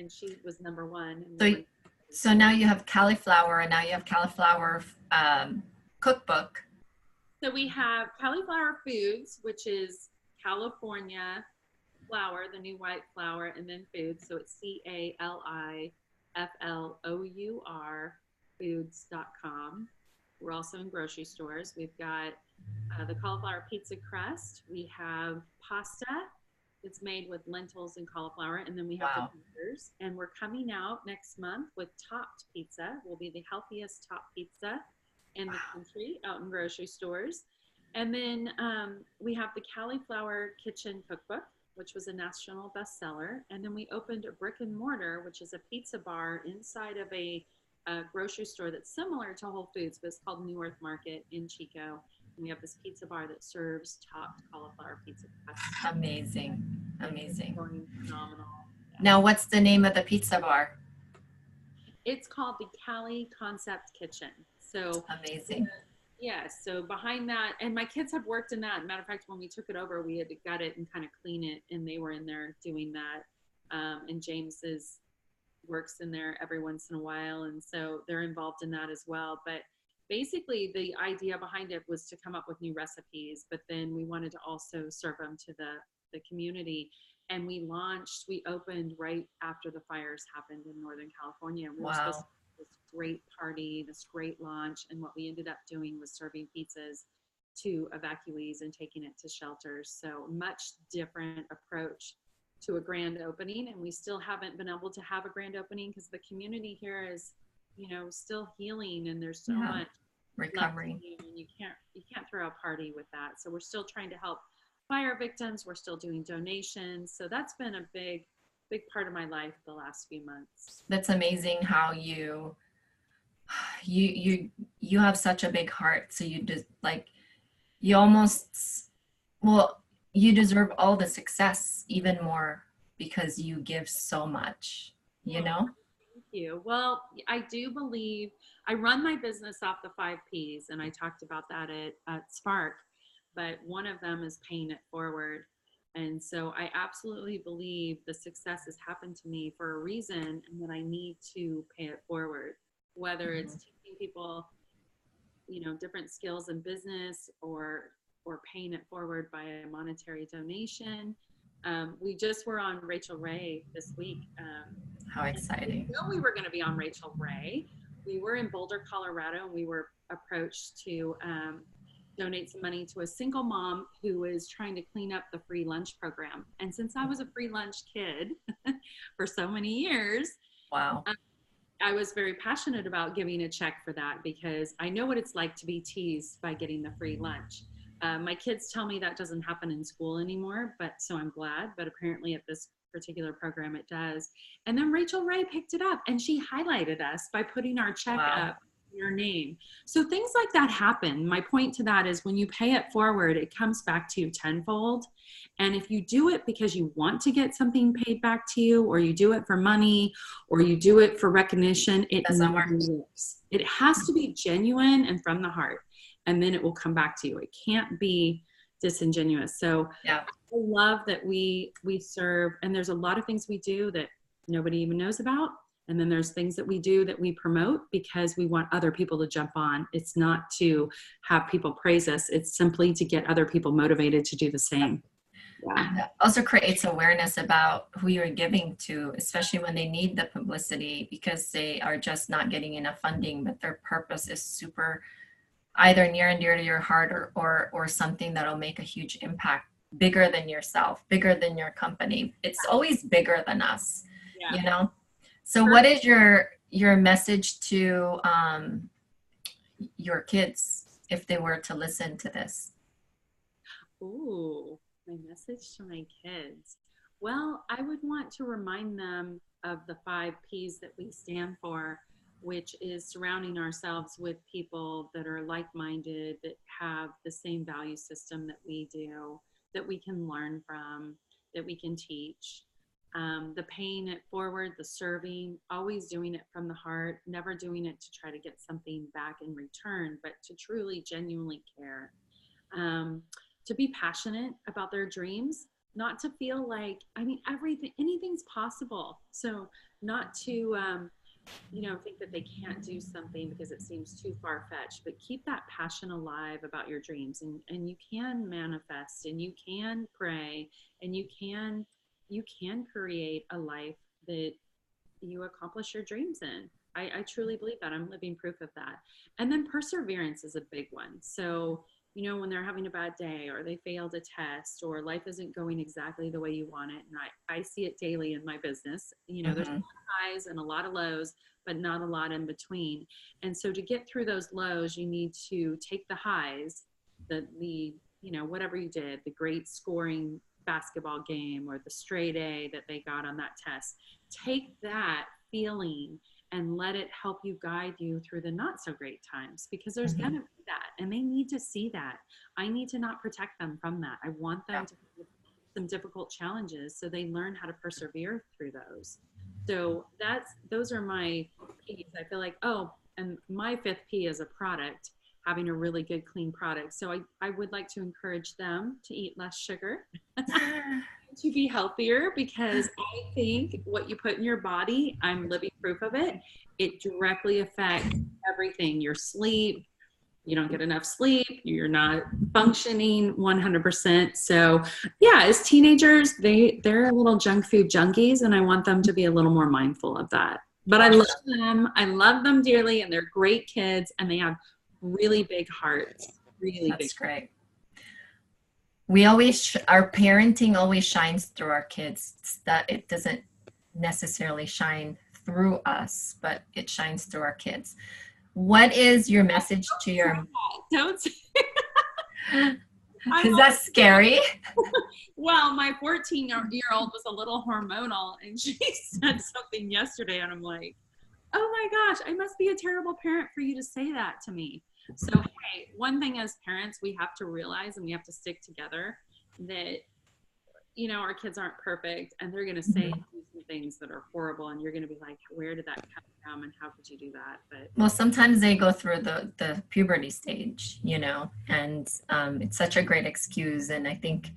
S2: she was number one. And
S1: So,
S2: number
S1: so now you have cauliflower, and now you have cauliflower cookbook.
S2: So we have Cali'flour Foods, which is California flour, the new white flour, and then foods. So it's CALIFLOUR foods.com. We're also in grocery stores. We've got the cauliflower pizza crust. We have pasta. It's made with lentils and cauliflower. And then we have
S1: Wow.
S2: the burgers. And we're coming out next month with topped pizza. Will be the healthiest top pizza in the country out in grocery stores. And then we have the Cali'flour Kitchen cookbook, which was a national bestseller. And then we opened a brick and mortar, which is a pizza bar inside of a grocery store that's similar to Whole Foods, but it's called New Earth Market in Chico. And we have this pizza bar that serves topped cauliflower pizza crust.
S1: Amazing. Amazing.
S2: It's going phenomenal.
S1: Now, what's the name of the pizza bar?
S2: It's called the Cali Concept Kitchen. So
S1: amazing.
S2: Yeah, so behind that, and my kids have worked in that. Matter of fact, when we took it over, we had to gut it and kind of clean it, and they were in there doing that. And James works in there every once in a while, and so they're involved in that as well. But basically, the idea behind it was to come up with new recipes, but then we wanted to also serve them to the community. And we opened right after the fires happened in Northern California. We were supposed to this great party, this great launch, and what we ended up doing was serving pizzas to evacuees and taking it to shelters. So much different approach to a grand opening, and we still haven't been able to have a grand opening because the community here is, still healing, and there's so much
S1: recovering.
S2: And you can't throw a party with that. So we're still trying to help fire victims. We're still doing donations. So that's been a big part of my life the last few months.
S1: That's amazing how you have such a big heart. So you just you deserve all the success even more because you give so much,
S2: Thank you. Well, I do believe I run my business off the 5 P's, and I talked about that at Spark, but one of them is paying it forward. And so I absolutely believe the success has happened to me for a reason, and that I need to pay it forward, whether it's teaching people, different skills in business or paying it forward by a monetary donation. We just were on Rachel Ray this week.
S1: How exciting.
S2: We were going to be on Rachel Ray. We were in Boulder, Colorado, and we were approached to donate some money to a single mom who is trying to clean up the free lunch program. And since I was a free lunch kid for so many years,
S1: wow,
S2: I was very passionate about giving a check for that because I know what it's like to be teased by getting the free lunch. My kids tell me that doesn't happen in school anymore, so I'm glad. But apparently at this particular program it does. And then Rachel Ray picked it up, and she highlighted us by putting our check up your name. So things like that happen. My point to that is when you pay it forward, it comes back to you tenfold. And if you do it because you want to get something paid back to you, or you do it for money, or you do it for recognition, it doesn't work. It has to be genuine and from the heart, and then it will come back to you. It can't be disingenuous. So I love that we serve, and there's a lot of things we do that nobody even knows about. And then there's things that we do that we promote because we want other people to jump on. It's not to have people praise us. It's simply to get other people motivated to do the same.
S1: And it also creates awareness about who you're giving to, especially when they need the publicity because they are just not getting enough funding, but their purpose is super either near and dear to your heart or something that'll make a huge impact, bigger than yourself, bigger than your company. It's always bigger than us, So what is your message to your kids if they were to listen to this?
S2: Ooh, my message to my kids. Well, I would want to remind them of the 5 P's that we stand for, which is surrounding ourselves with people that are like-minded, that have the same value system that we do, that we can learn from, that we can teach. The paying it forward, the serving, always doing it from the heart, never doing it to try to get something back in return, but to truly, genuinely care. To be passionate about their dreams, not to feel like, I mean, anything's possible. So not to, think that they can't do something because it seems too far-fetched, but keep that passion alive about your dreams, and you can manifest, and you can pray, and you can create a life that you accomplish your dreams in. I truly believe that. I'm living proof of that. And then perseverance is a big one. So, when they're having a bad day, or they failed a test, or life isn't going exactly the way you want it. And I see it daily in my business. There's a lot of highs and a lot of lows, but not a lot in between. And so to get through those lows, you need to take the highs, the whatever you did, the great scoring basketball game, or the straight A that they got on that test. Take that feeling and let it help you guide you through the not so great times, because there's going to be that, and they need to see that. I need to not protect them from that. I want them to have some difficult challenges so they learn how to persevere through those. So those are my P's. I feel like, and my 5th P is a product, having a really good, clean product. So I would like to encourage them to eat less sugar, to be healthier, because I think what you put in your body, I'm living proof of it, it directly affects everything. Your sleep, you don't get enough sleep, you're not functioning 100%. So yeah, as teenagers, they're a little junk food junkies, and I want them to be a little more mindful of that. But I love them dearly, and they're great kids, and they have really big hearts.
S1: That's great. Our parenting always shines through our kids. That it doesn't necessarily shine through us, but it shines through our kids. What is your message to your?
S2: Don't.
S1: Is that scary?
S2: Well, my 14-year-old was a little hormonal, and she said something yesterday, and I'm like, oh my gosh, I must be a terrible parent for you to say that to me. So, hey, one thing as parents, we have to realize, and we have to stick together, that, our kids aren't perfect, and they're going to say and do some things that are horrible, and you're going to be like, where did that come from, and how could you do that? But
S1: well, sometimes they go through the puberty stage, and it's such a great excuse, and I think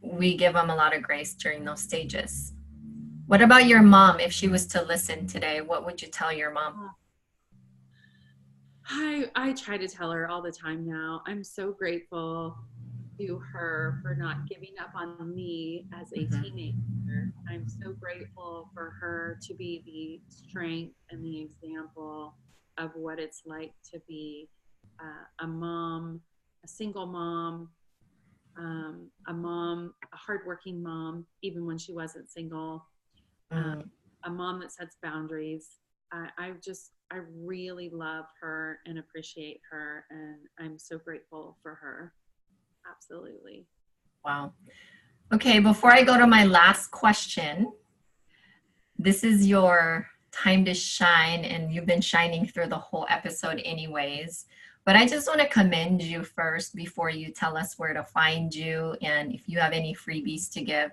S1: we give them a lot of grace during those stages. What about your mom? If she was to listen today, what would you tell your mom?
S2: I try to tell her all the time now. I'm so grateful to her for not giving up on me as a teenager. I'm so grateful for her to be the strength and the example of what it's like to be a mom, a single mom, a hardworking mom, even when she wasn't single, a mom that sets boundaries. I really love her and appreciate her, and I'm so grateful for her. Absolutely.
S1: Wow. Okay, before I go to my last question, this is your time to shine, and you've been shining through the whole episode anyways. But I just want to commend you first before you tell us where to find you, and if you have any freebies to give.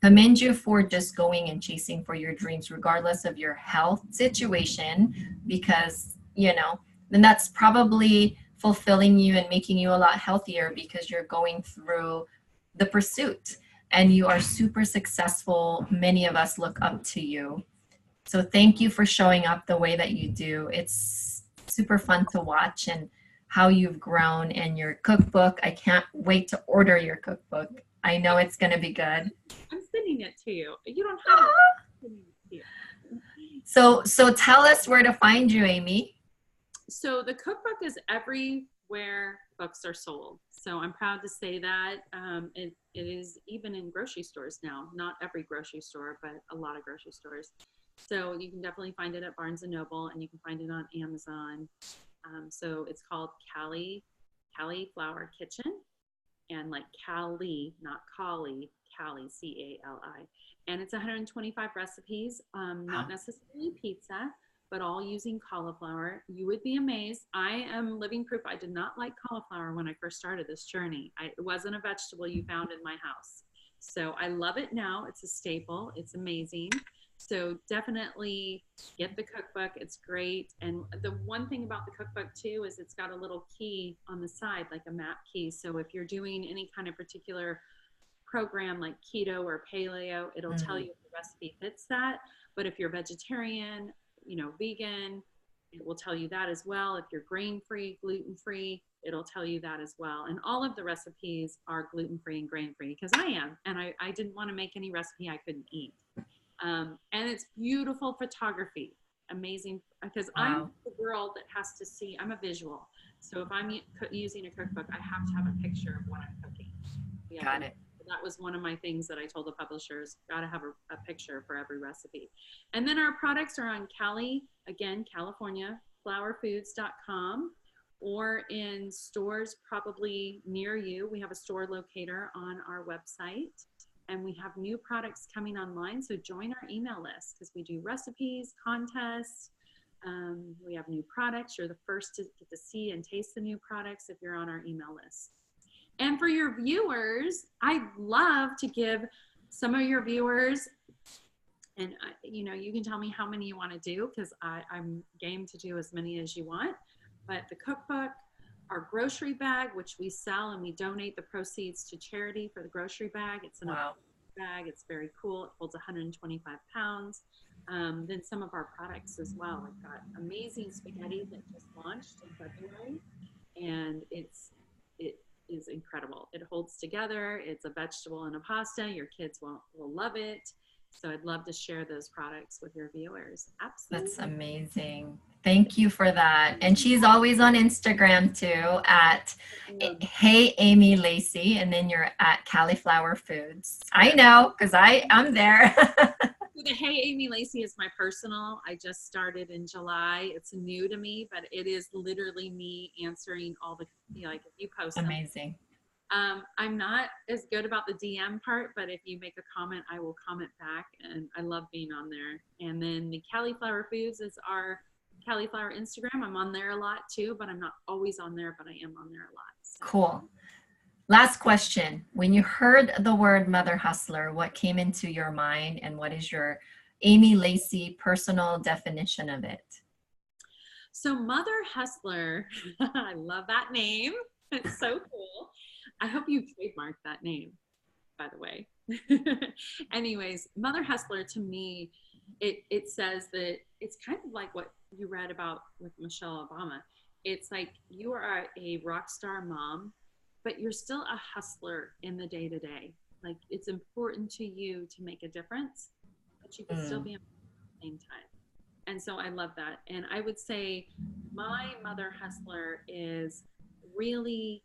S1: Commend you for just going and chasing for your dreams, regardless of your health situation, because, then that's probably fulfilling you and making you a lot healthier, because you're going through the pursuit and you are super successful. Many of us look up to you. So thank you for showing up the way that you do. It's super fun to watch, and how you've grown, and your cookbook. I can't wait to order your cookbook. I know it's going to be good.
S2: I'm sending it to you. You don't have it.
S1: So tell us where to find you, Amy.
S2: So the cookbook is everywhere books are sold. So I'm proud to say that. It is even in grocery stores now. Not every grocery store, but a lot of grocery stores. So you can definitely find it at Barnes & Noble, and you can find it on Amazon. So it's called Cali'flour Kitchen. And like Cali, not Cali, C-A-L-I. And it's 125 recipes, not necessarily pizza, but all using cauliflower. You would be amazed. I am living proof. I did not like cauliflower when I first started this journey. It wasn't a vegetable you found in my house. So I love it now. It's a staple. It's amazing. So definitely get the cookbook. It's great. And the one thing about the cookbook too is it's got a little key on the side, like a map key. So if you're doing any kind of particular program like keto or paleo, it'll tell you if the recipe fits that. But if you're vegetarian, vegan, it will tell you that as well. If you're grain-free, gluten-free, it'll tell you that as well. And all of the recipes are gluten-free and grain-free because I am. And I didn't want to make any recipe I couldn't eat. And it's beautiful photography. Amazing. Because I'm the girl that has to see. I'm a visual. So if I'm using a cookbook, I have to have a picture of what I'm cooking. Yeah,
S1: got it.
S2: That was one of my things that I told the publishers, got to have a picture for every recipe. And then our products are on CaliForniaFlourFoods.com or in stores probably near you. We have a store locator on our website, and we have new products coming online. So join our email list because we do recipes, contests. We have new products. You're the first to get to see and taste the new products if you're on our email list. And for your viewers, I'd love to give some of your viewers, and you can tell me how many you want to do because I'm game to do as many as you want. But the cookbook, our grocery bag, which we sell and we donate the proceeds to charity for the grocery bag. It's an bag. It's very cool. It holds 125 pounds. Then some of our products as well. I've got amazing spaghetti that just launched in February, and it is incredible. It holds together. It's a vegetable and a pasta. Your kids will love it. So I'd love to share those products with your viewers. Absolutely.
S1: That's amazing. Thank you for that. And she's always on Instagram too at Hey Amy Lacey, and then you're at Cali'flour Foods. I know because I'm there.
S2: The Hey Amy Lacey is my personal. I just started in July. It's new to me, but it is literally me answering all the, like if you post
S1: amazing.
S2: I'm not as good about the DM part, but if you make a comment, I will comment back, and I love being on there. And then the Cali'flour Foods is our Cali'flour Instagram. I'm on there a lot too, but I'm not always on there, but I am on there a lot. So.
S1: Cool. Last question. When you heard the word mother hustler, what came into your mind, and what is your Amy Lacey personal definition of it?
S2: So mother hustler, I love that name. It's so cool. I hope you trademarked that name, by the way. Anyways, mother hustler to me, it says that it's kind of like what you read about with Michelle Obama. It's like you are a rock star mom, but you're still a hustler in the day-to-day. Like it's important to you to make a difference, but you can still be at the same time. And so I love that. And I would say my mother hustler is really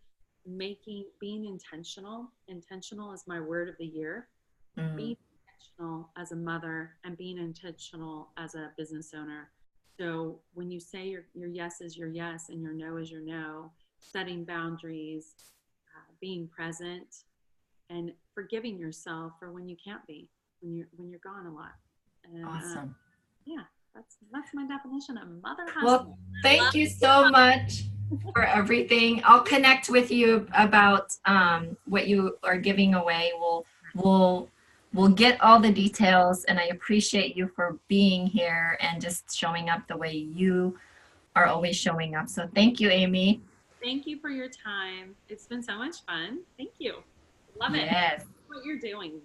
S2: being intentional. Intentional is my word of the year. Being intentional as a mother and being intentional as a business owner. So when you say your yes is your yes and your no is your no, setting boundaries, being present, and forgiving yourself for when you can't be, when you're gone a lot. And,
S1: awesome.
S2: Yeah, that's my definition of mother hustler.
S1: Well, thank you so much for everything. I'll connect with you about what you are giving away. We'll get all the details, and I appreciate you for being here and just showing up the way you are always showing up. So thank you, Amy.
S2: Thank you for your time. It's been so much fun. Thank you. Love it.
S1: Yes.
S2: What you're doing.